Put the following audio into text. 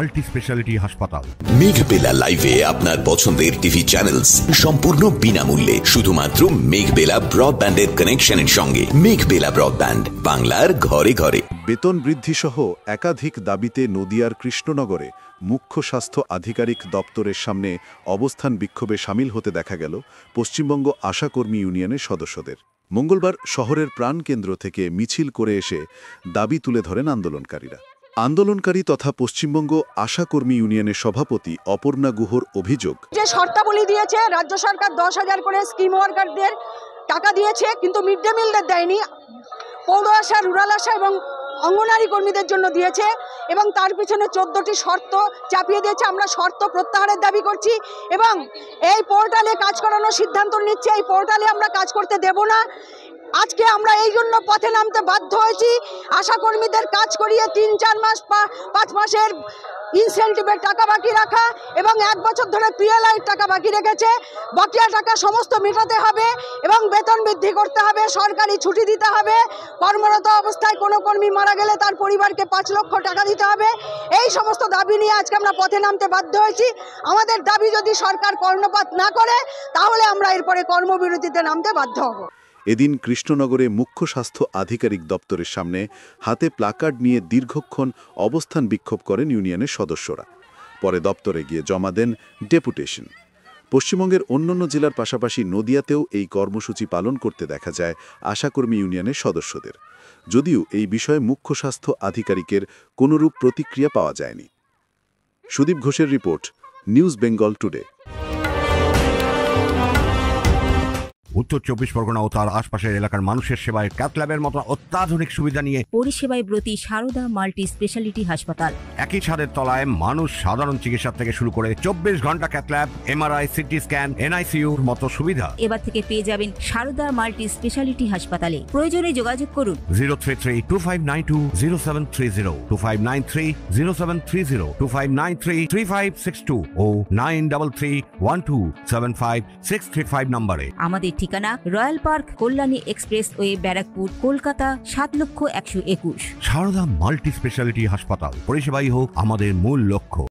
Multi speciality হাসপাতাল। মেঘবেলা লাইভে আপনার পছন্দের টিভি চ্যানেলস সম্পূর্ণ বিনামূল্যে, শুধুমাত্র মেঘবেলা ব্রডব্যান্ডের কানেকশনের সঙ্গে। মেঘবেলা ব্রডব্যান্ড, বাংলার ঘরে ঘরে। বেতন বৃদ্ধি সহ একাধিক দাবিতে নদিয়ার কৃষ্ণনগরে মুখ্য স্বাস্থ্য আধিকারিক দপ্তরের সামনে অবস্থান বিক্ষোভে সামিল হতে দেখা গেল পশ্চিমবঙ্গ আশাকর্মী ইউনিয়নের সদস্যদের। মঙ্গলবার শহরের প্রাণকেন্দ্র থেকে মিছিল করে এসে দাবি তুলে ধরেন আন্দোলনকারীরা। আন্দোলনকারী তথা পশ্চিমবঙ্গ আশাকর্মী ইউনিয়নের সভাপতি অপর্ণা গুহর অভিযোগ, যে শর্তাবলী দিয়েছে রাজ্য সরকার 10,000 করে স্কিম ওয়ার্কারদের টাকা দিয়েছে, কিন্তু মিড ডে মিলদের দেয়নি। পৌর আশা, রুরাল আশা এবং অঙ্গনারী কর্মীদের জন্য দিয়েছে এবং তার পিছনে 14টি শর্ত চাপিয়ে দিয়েছে। আমরা শর্ত প্রত্যাহারের দাবি করছি এবং এই পোর্টালে কাজ করানোর সিদ্ধান্ত নিচ্ছে। এই পোর্টালে আমরা কাজ করতে দেব না। আজকে আমরা এই জন্য পথে নামতে বাধ্য হয়েছি। আশাকর্মীদের কাজ করিয়ে 3-4 মাস 5 মাসের ইনসেন্টিভের টাকা বাকি রাখা এবং 1 বছর ধরে পিএলআই টাকা বাকি রেখেছে। বকেয়া টাকা সমস্ত মেটাতে হবে এবং বেতন বৃদ্ধি করতে হবে, সরকারি ছুটি দিতে হবে। কর্মরত অবস্থায় কোনো কর্মী মারা গেলে তার পরিবারকে 5 লক্ষ টাকা দিতে হবে। এই সমস্ত দাবি নিয়ে আজকে আমরা পথে নামতে বাধ্য হয়েছি। আমাদের দাবি যদি সরকার কর্ণপাত না করে তাহলে আমরা এরপরে কর্মবিরতিতে নামতে বাধ্য হব। এদিন কৃষ্ণনগরে মুখ্য স্বাস্থ্য আধিকারিক দপ্তরের সামনে হাতে প্লাকার্ড নিয়ে দীর্ঘক্ষণ অবস্থান বিক্ষোভ করেন ইউনিয়নের সদস্যরা। পরে দপ্তরে গিয়ে জমা দেন ডেপুটেশন। পশ্চিমবঙ্গের অন্যান্য জেলার পাশাপাশি নদিয়াতেও এই কর্মসূচি পালন করতে দেখা যায় আশাকর্মী ইউনিয়নের সদস্যদের, যদিও এই বিষয়ে মুখ্য স্বাস্থ্য আধিকারিকের কোনোরূপ প্রতিক্রিয়া পাওয়া যায়নি। সুদীপ ঘোষের রিপোর্ট, নিউজ বেঙ্গল টুডে। উত্তর 24 পরগনা ও তার আশপাশের এলাকার মানুষের সেবায় ক্যাথ ল্যাবের মতো অত্যাধুনিক সুবিধা নিয়ে পরিষেবায় ব্রতী সারদা মাল্টি স্পেশালিটি হাসপাতাল। একই ছাদের তলায় মানুষ সাধারণ চিকিৎসা থেকে শুরু করে 24 ঘন্টা cath lab, MRI, CT scan, এনআইসিইউর মতো সুবিধা এবার থেকে পেয়ে যাবেন সারদা মাল্টি স্পেশালিটি হাসপাতালে। প্রয়োজনে যোগাযোগ করুন 033-2592-0730, 2593-0730, 2593-3562 ও 9331275635 নম্বরে। আমাদের ঠিকানা Royal Park, Kalyani Expressway, Barrackpore, Kolkata 7,121,000। Sarada multi speciality হাসপাতাল, পরিষেবাই হোক আমাদের মূল লক্ষ্য।